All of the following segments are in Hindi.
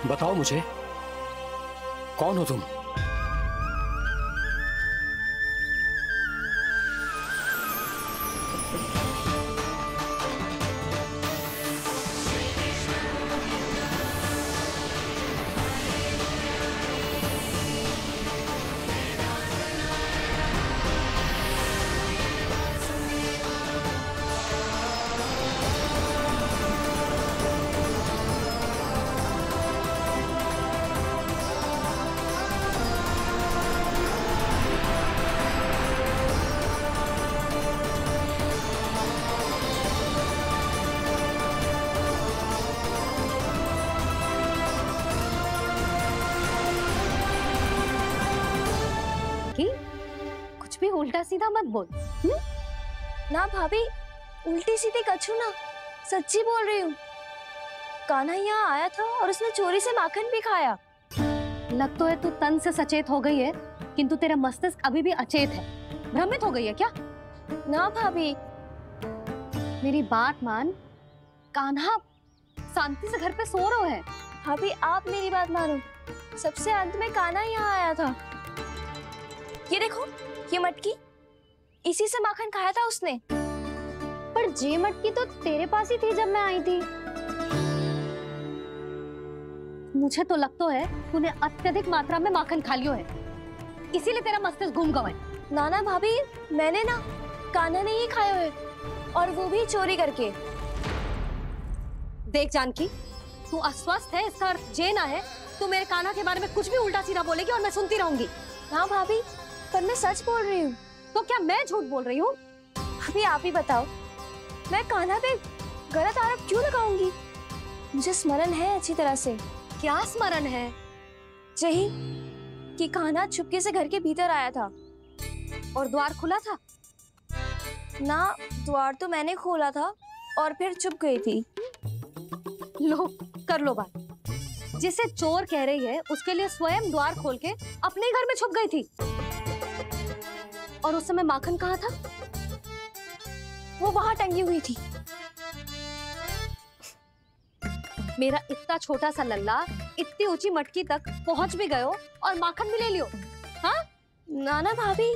बताओ मुझे, कौन हो तुम? कुछ भी उल्टा सीधा मत बोल। ना भाभी, उल्टी सीधी कछु ना, सच्ची बोल रही हूँ। कान्हा यहाँ आया था और उसने चोरी से माखन भी खाया। लग तो है तू तन से सचेत हो गई है, किंतु तेरा मस्तिष्क अभी भी अचेत है। भ्रमित हो गई है क्या? ना भाभी, मेरी बात मान, कान्हा शांति से घर पे सो रहा है। भाभी आप मेरी बात मानो, सबसे अंत में कान्हा यहाँ आया था। ये देखो, ये मटकी, इसी से माखन खाया था उसने। पर जे मटकी तो तेरे पास ही थी जब मैं आई थी। मुझे तो लगता है तूने अत्यधिक मात्रा में माखन खा लियो है, इसीलिए तेरा मस्तिष्क घूम गया है। नाना भाभी, मैंने ना, कान्हा ने ही खाया है, और वो भी चोरी करके। देख जानकी, तू अस्वस्थ है, इसका अर्थ ये ना है तू मेरे कान्हा के बारे में कुछ भी उल्टा सीधा बोलेगी और मैं सुनती रहूंगी। हाँ भाभी, पर मैं सच बोल रही हूँ। तो क्या मैं झूठ बोल रही हूँ? अभी आप ही बताओ, मैं कान्हा पे गलत आरोप क्यों लगाऊंगी? मुझे स्मरण है अच्छी तरह से। क्या स्मरण है? यही कि कान्हा चुपके से घर के भीतर आया था। और द्वार खुला था? ना, द्वार तो मैंने खोला था और फिर चुप गई थी। लो, कर लो बात। जिसे चोर कह रही है उसके लिए स्वयं द्वार खोल के अपने घर में छुप गई थी। और उस समय माखन कहाँ था? वो वहां टंगी हुई थी। मेरा इतना छोटा सा लल्ला इतनी ऊंची मटकी तक पहुंच भी गयो और माखन भी ले लियो। हाँ? नाना भाभी,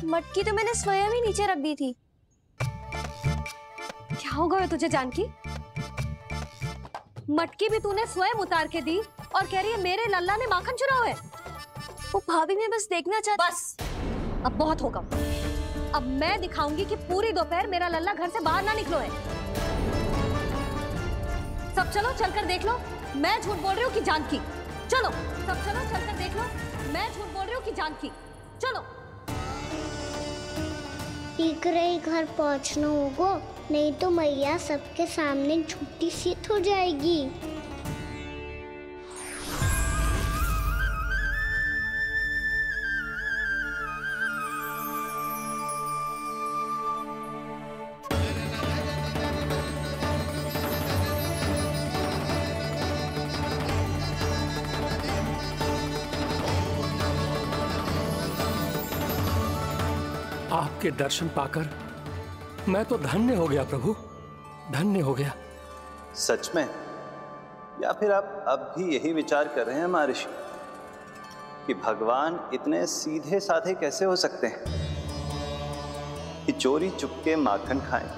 मटकी तो मैंने स्वयं ही नीचे रख दी थी। क्या हो गया तुझे जानकी? मटकी भी तूने स्वयं उतार के दी और कह रही है मेरे लल्ला ने माखन चुराया है। वो भाभी मैं बस देखना चाहती। बस, अब बहुत होगा। अब मैं दिखाऊंगी कि पूरी दोपहर मेरा लल्ला घर से बाहर ना निकलो है। सब चलो, चलकर देख लो मैं झूठ बोल रही हूँ कि जानकी। चलो सब चलो, चलकर देख लो मैं झूठ बोल रही हूँ कि जानकी। चलो। शीघ्र ही घर पहुंचना होगा, नहीं तो मैया सबके सामने झूठी सिद्ध हो जाएगी। आपके दर्शन पाकर मैं तो धन्य हो गया प्रभु, धन्य हो गया। सच में? या फिर आप अब भी यही विचार कर रहे हैं महर्षि कि भगवान इतने सीधे साधे कैसे हो सकते हैं कि चोरी चुपके माखन खाएं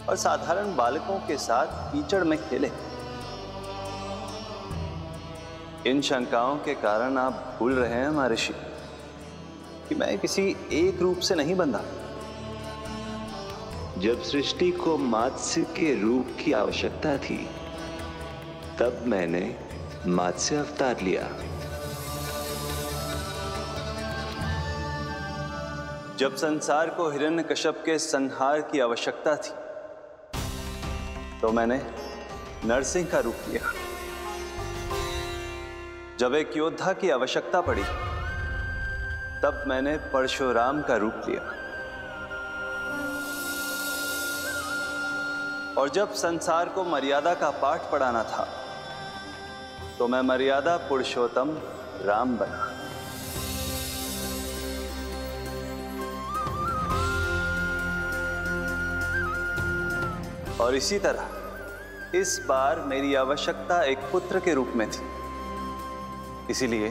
और साधारण बालकों के साथ कीचड़ में खेलें? इन शंकाओं के कारण आप भूल रहे हैं महर्षि कि मैं किसी एक रूप से नहीं बंधा। जब सृष्टि को मात्स्य के रूप की आवश्यकता थी, तब मैंने मात्स्य अवतार लिया। जब संसार को हिरण्यकश्यप के संहार की आवश्यकता थी, तो मैंने नरसिंह का रूप लिया। जब एक योद्धा की आवश्यकता पड़ी, तब मैंने परशुराम का रूप लिया। और जब संसार को मर्यादा का पाठ पढ़ाना था, तो मैं मर्यादा पुरुषोत्तम राम बना। और इसी तरह इस बार मेरी आवश्यकता एक पुत्र के रूप में थी, इसीलिए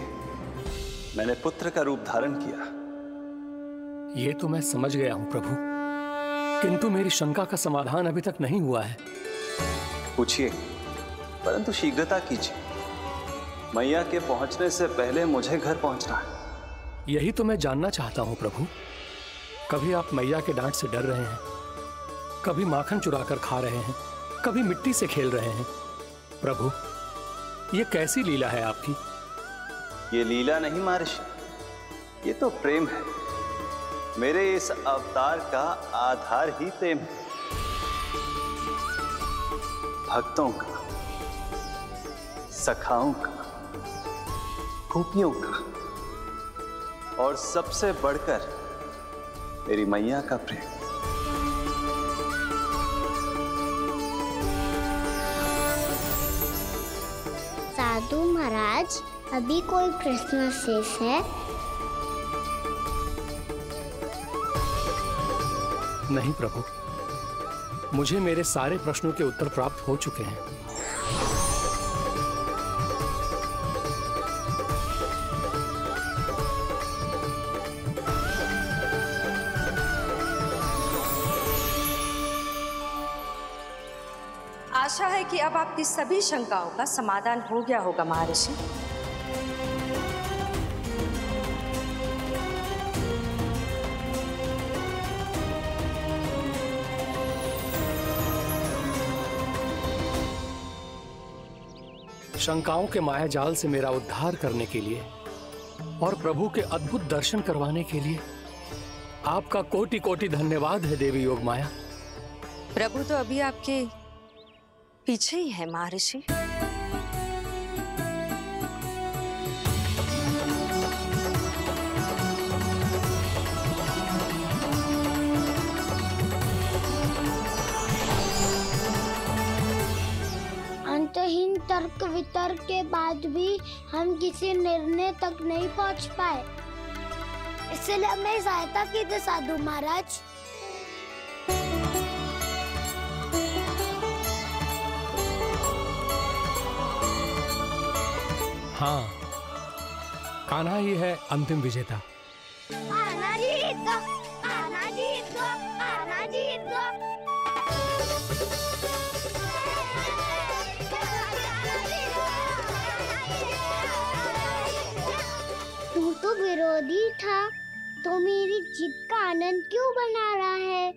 मैंने पुत्र का रूप धारण किया। ये तो मैं समझ गया हूं प्रभु, किंतु मेरी शंका का समाधान अभी तक नहीं हुआ है। पूछिए, परंतु शीघ्रता कीजिए। मैया के पहुंचने से पहले मुझे घर पहुंचना है। यही तो मैं जानना चाहता हूं प्रभु। कभी आप मैया के डांट से डर रहे हैं, कभी माखन चुराकर खा रहे हैं, कभी मिट्टी से खेल रहे हैं। प्रभु, ये कैसी लीला है आपकी? ये लीला नहीं महर्षि, ये तो प्रेम है। मेरे इस अवतार का आधार ही प्रेम है। भक्तों का, सखाओं का, गोपियों का, और सबसे बढ़कर मेरी मैया का प्रेम। साधु महाराज, अभी कोई प्रश्न शेष है? नहीं प्रभु, मुझे मेरे सारे प्रश्नों के उत्तर प्राप्त हो चुके हैं। आशा है कि अब आपकी सभी शंकाओं का समाधान हो गया होगा महर्षि। शंकाओं के मायाजाल से मेरा उद्धार करने के लिए और प्रभु के अद्भुत दर्शन करवाने के लिए आपका कोटि कोटि धन्यवाद है देवी योगमाया। प्रभु तो अभी आपके पीछे ही है महर्षि। अंतहीन तर्क वितर्क के बाद भी हम किसी निर्णय तक नहीं पहुंच पाए, इसलिए हमें सहायता कीजिए साधु महाराज। हाँ, कान्हा ही है अंतिम विजेता। आना जीत दो, आना जीत दो, आना जीत दो। तू तो विरोधी था, तो मेरी जीत का आनंद क्यों बना रहा है?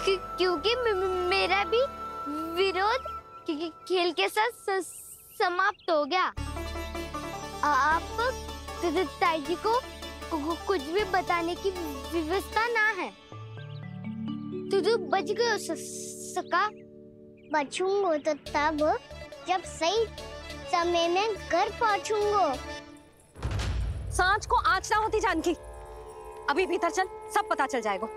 क्योंकि मेरा भी विरोध खेल के साथ समाप्त हो गया। आप ताई जी को कुछ भी बताने की व्यवस्था ना है। तू बच गयो सका। बचूंगो तो तब जब सही समय में घर पहुंचूंगो। सांझ को आँच ना होती जानकी। अभी भीतर चल, सब पता चल जाएगा।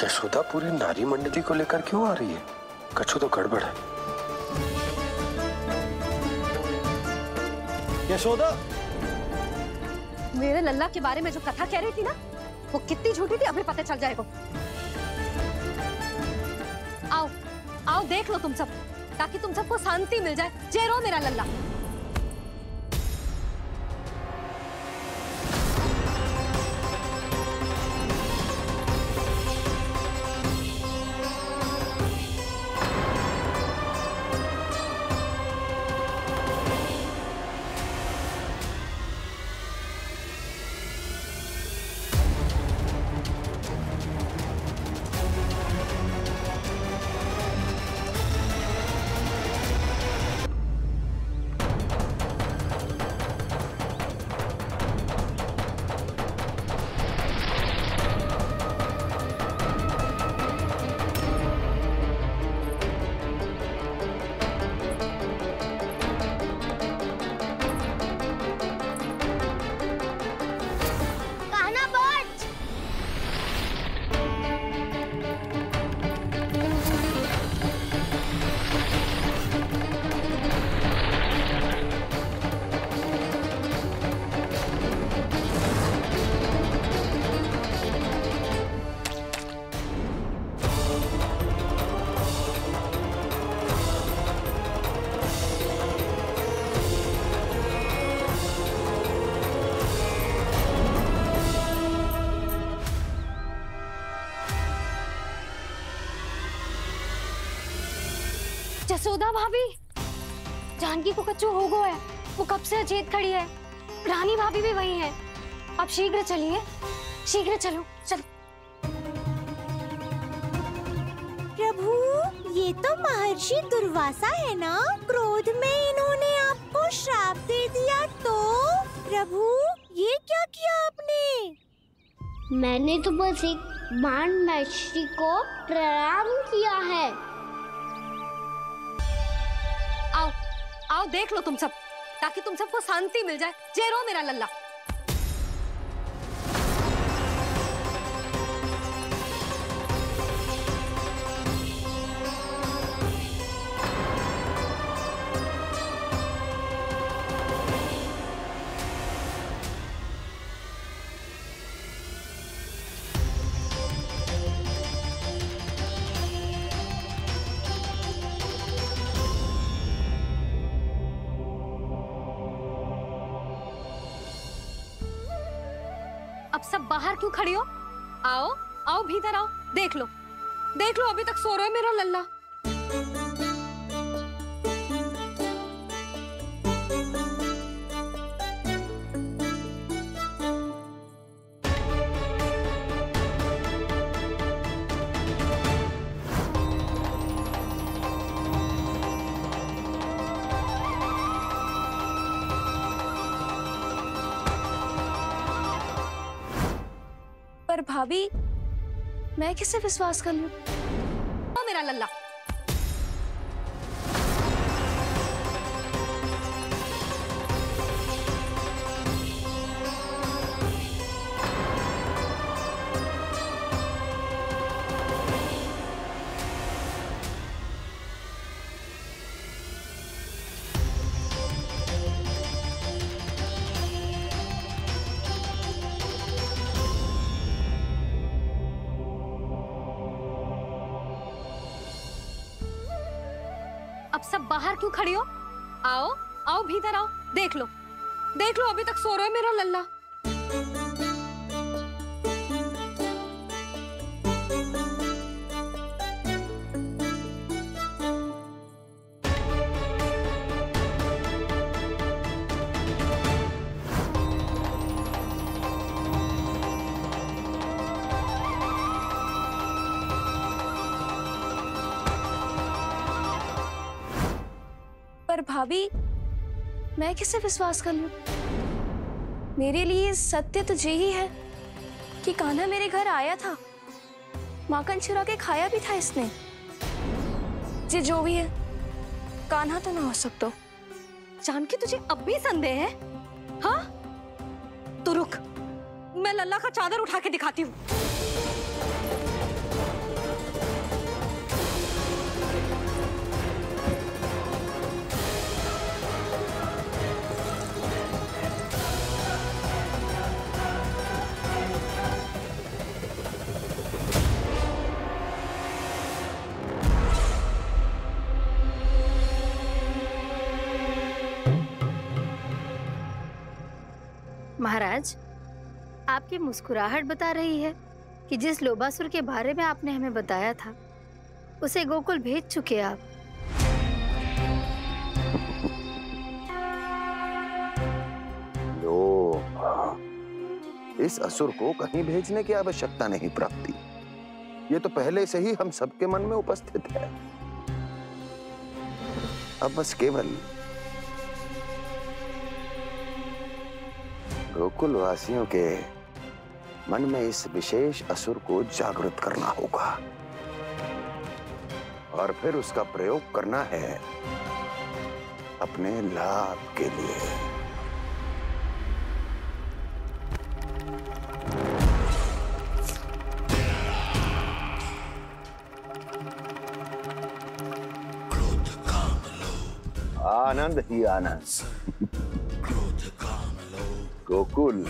यशोदा पूरी नारी मंडली को लेकर क्यों आ रही है? कछु तो गड़बड़ है। यशोदा, मेरे लल्ला के बारे में जो कथा कह रही थी ना, वो कितनी झूठी थी अभी पता चल जाएगा। आओ आओ देख लो तुम सब, ताकि तुम सबको शांति मिल जाए। जय रो मेरा लल्ला। सुधा भाभी, जानकी को कच्चू हो गया है, वो कब से अचेत खड़ी है। रानी भाभी भी वही है। आप शीघ्र चलिए, शीघ्र चलो, चल। प्रभु, ये तो महर्षि दुर्वासा है ना? क्रोध में इन्होंने आपको श्राप दे दिया तो? प्रभु, ये क्या किया आपने? मैंने तो बस एक बाण महर्षि को प्रणाम किया है। आओ, आओ देख लो तुम सब, ताकि तुम सबको शांति मिल जाए। जय रो मेरा लल्ला। अब सब बाहर क्यों खड़ी हो? आओ, आओ भीतर आओ, देख लो, देख लो, अभी तक सो रहा है मेरा लल्ला। पर भाभी, मैं किसे विश्वास कर लूं? ओ मेरा लल्ला। अब सब बाहर क्यों खड़ी हो? आओ, आओ भीतर आओ, देख लो, देख लो, अभी तक सो रहा है मेरा लल्ला। पर भाभी, मैं किसे विश्वास कर लूं? मेरे लिए सत्य तो यही है कि कान्हा मेरे घर आया था, माखन चुरा के खाया भी था इसने। ये जो भी है, कान्हा तो ना हो सकता। जानकी, तुझे अब भी संदेह है? हाँ? तो रुक, मैं लल्ला का चादर उठा के दिखाती हूँ। महाराज, आपकी मुस्कुराहट बता रही है कि जिस लोबासुर के बारे में आपने हमें बताया था, उसे गोकुल भेज चुके आप। लोभ, इस असुर को कहीं भेजने की आवश्यकता नहीं प्राप्ति। ये तो पहले से ही हम सबके मन में उपस्थित है। अब बस केवल गोकुल वासियों के मन में इस विशेष असुर को जागृत करना होगा और फिर उसका प्रयोग करना है अपने लाभ के लिए। आनंद ही आनंद। गोकुल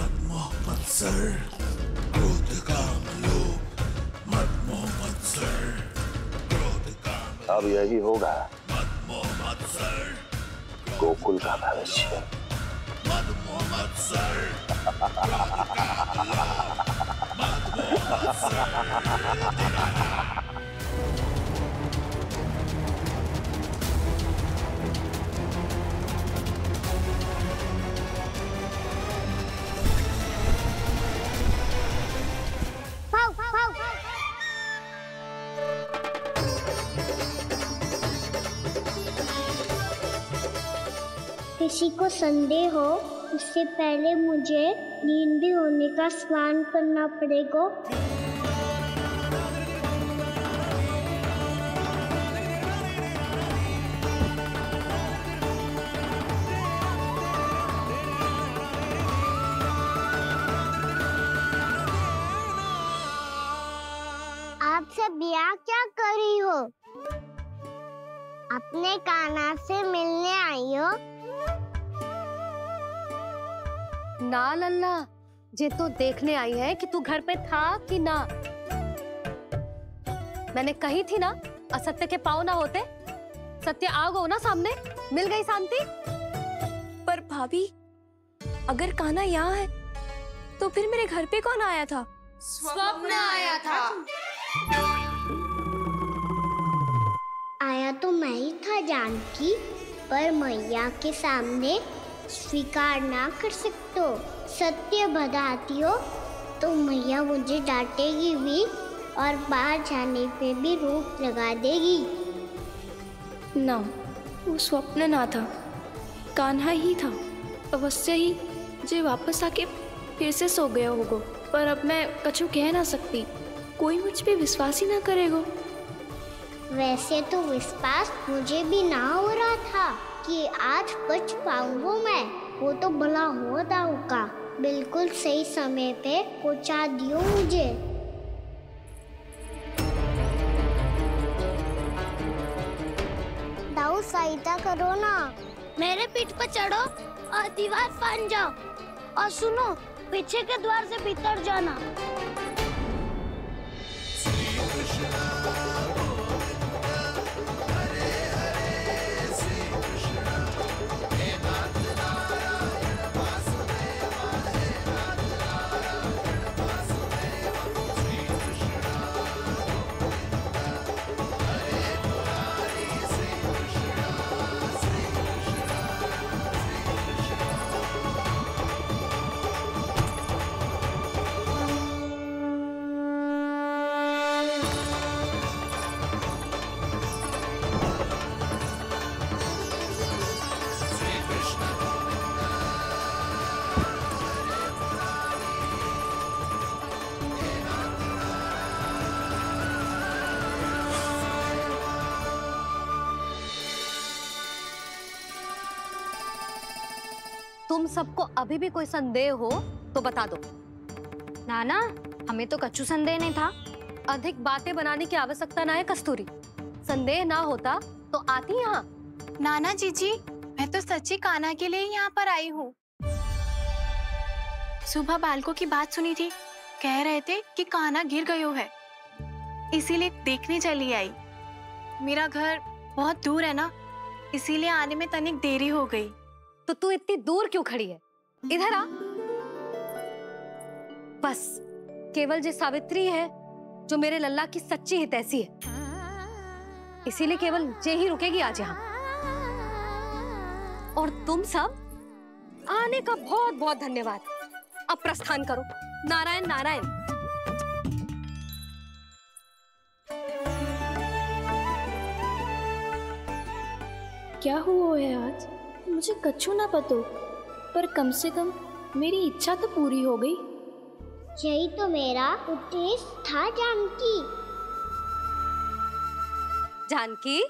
अब यही होगा गोकुल का भविष्य। किसी को संदेह हो उससे पहले मुझे नींद भी होने का स्नान करना पड़ेगा। आप सब यहाँ क्या कर रही हो? अपने कान्हा से मिलने आई हो? ना लल्ला, ये तो देखने आई है कि तू घर पे था कि ना। मैंने कही थी ना, असत्य के पाँव ना होते। सत्य आ गो ना सामने, मिल गई शांति। पर भाभी, अगर कान्हा यहाँ है तो फिर मेरे घर पे कौन आया था? स्वप्न आया था। आया तो मैं ही था जानकी, पर मैया के सामने स्वीकार ना कर सकते हो। सत्य बताती हो तो मैया मुझे डांटेगी भी और बाहर जाने पे भी रोक लगा देगी। ना, वो स्वप्न ना था, कान्हा ही था। अवश्य ही जे वापस आके फिर से सो गया होगा। पर अब मैं कछु कह ना सकती, कोई मुझ पे विश्वास ही ना करेगा। वैसे तो विश्वास मुझे भी ना हो रहा था कि आज बच पाऊंगा मैं। वो तो भला हो दाऊ का बिल्कुल सही समय पे पहुंचा दियो मुझे। दाऊ सहायता करो ना, मेरे पीठ पर चढ़ो और दीवार फाड़ जाओ। और सुनो, पीछे के द्वार से भीतर जाना। तुम सबको अभी भी कोई संदेह हो तो बता दो। नाना, हमें तो कच्चू संदेह नहीं था। अधिक बातें बनाने की आवश्यकता ना है कस्तूरी। संदेह ना होता तो आती यहाँ। नाना जीजी, मैं तो सच्ची कान्हा के लिए यहाँ पर आई हूँ। सुबह बालकों की बात सुनी थी, कह रहे थे कि कान्हा गिर गयो है, इसीलिए देखने चली आई। मेरा घर बहुत दूर है ना, इसीलिए आने में तनिक देरी हो गई। तो तू इतनी दूर क्यों खड़ी है? इधर आ। बस केवल जो सावित्री है जो मेरे लल्ला की सच्ची हितैषी है, इसीलिए केवल जे ही रुकेगी आज यहाँ। और तुम सब आने का बहुत बहुत धन्यवाद। अब प्रस्थान करो। नारायण नारायण। क्या हुआ है आज? मुझे कछु ना पतो, पर कम से कम मेरी इच्छा तो पूरी हो गई। यही तो मेरा उद्देश्य था जानकी। जानकी,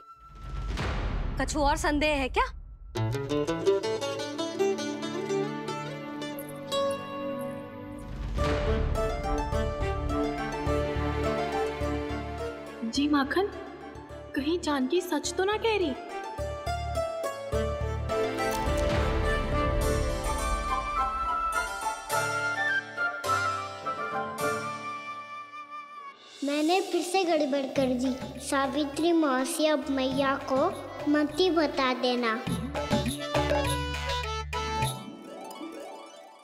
कछु और संदेह है क्या? जी माखन, कहीं जानकी सच तो ना कह रही? मैंने फिर से गड़बड़ कर दी। सावित्री मौसी अब मैया को मत ही बता देना।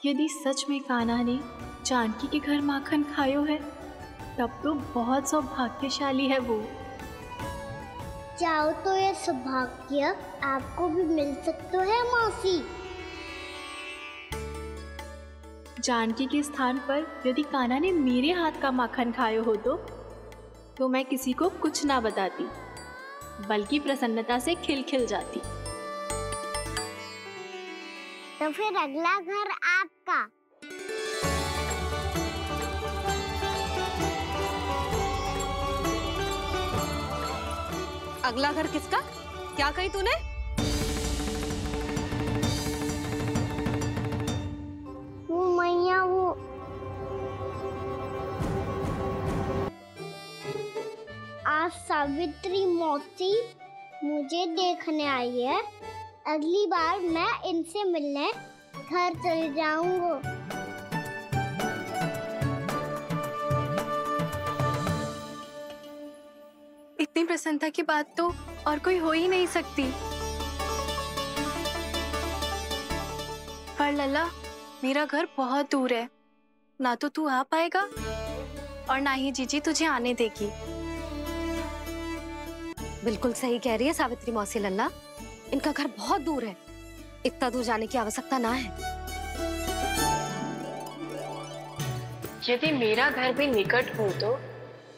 यदि सच में कान्हा ने जानकी के घर माखन खायो है, तब तो बहुत सौभाग्यशाली है वो। चाहो तो ये सौभाग्य आपको भी मिल सकता है मौसी। जानकी के स्थान पर यदि कान्हा ने मेरे हाथ का माखन खायो हो तो मैं किसी को कुछ ना बताती, बल्कि प्रसन्नता से खिलखिल जाती। तो फिर अगला घर आपका। अगला घर किसका? क्या कही तूने? वो मैया वो आज सावित्री मौसी मुझे देखने आई है। अगली बार मैं इनसे मिलने घर चले जाऊंगा। इतनी प्रसन्नता की बात तो और कोई हो ही नहीं सकती। पर लल्ला, मेरा घर बहुत दूर है, ना तो तू आ पाएगा और ना ही जीजी तुझे आने देगी। बिल्कुल सही कह रही है सावित्री मौसी लल्ला, इनका घर बहुत दूर है, इतना दूर जाने की आवश्यकता ना है। यदि मेरा घर भी निकट हो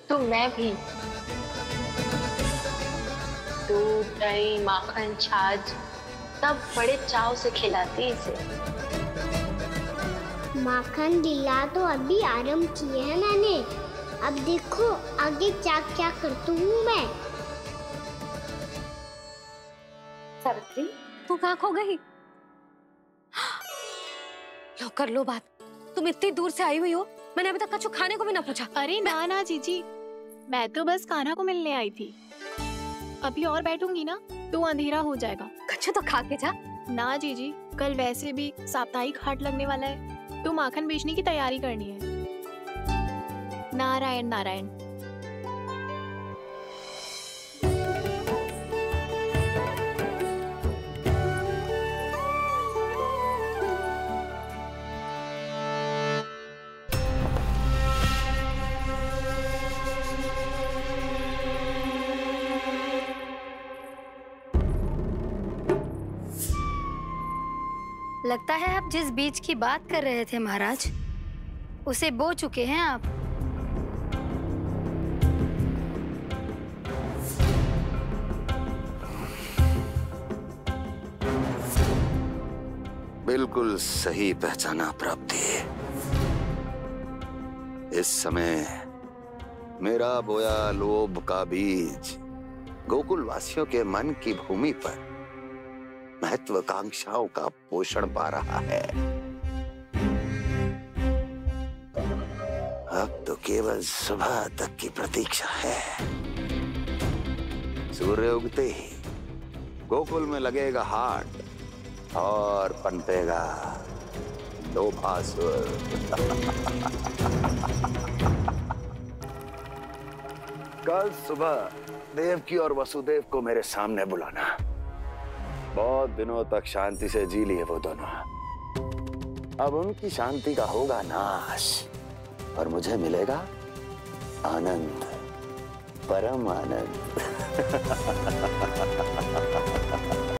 तो मैं भी दूध, दही, माखन, छाछ सब बड़े चाव से खिलाती इसे। माखन दिला तो अभी आरंभ किए हैं मैंने, अब देखो आगे क्या क्या करती हूँ मैं। सावित्री, तू कहाँ खो गई? लो कर लो बात, तुम इतनी दूर से आई हुई हो, मैंने अभी तक कछु खाने को भी ना पूछा। अरे ना ना जीजी, मैं तो बस कान्हा को मिलने आई थी। अभी और बैठूंगी ना तो अंधेरा हो जाएगा। कछु तो खा के जा। ना जीजी, कल वैसे भी साप्ताहिक हाट लगने वाला है, तो माखन बेचने की तैयारी करनी है। नारायण नारायण। लगता है आप जिस बीज की बात कर रहे थे महाराज, उसे बो चुके हैं आप। बिल्कुल सही पहचाना प्राप्ति। इस समय मेरा बोया लोभ का बीज गोकुल वासियों के मन की भूमि पर महत्वाकांक्षाओं का पोषण पा रहा है। अब तो केवल सुबह तक की प्रतीक्षा है। सूर्य उगते ही गोकुल में लगेगा हाट और पनपेगा लोभासुर। कल सुबह देवकी और वसुदेव को मेरे सामने बुलाना। बहुत दिनों तक शांति से जी लिए वो दोनों, अब उनकी शांति का होगा नाश और मुझे मिलेगा आनंद, परम आनंद।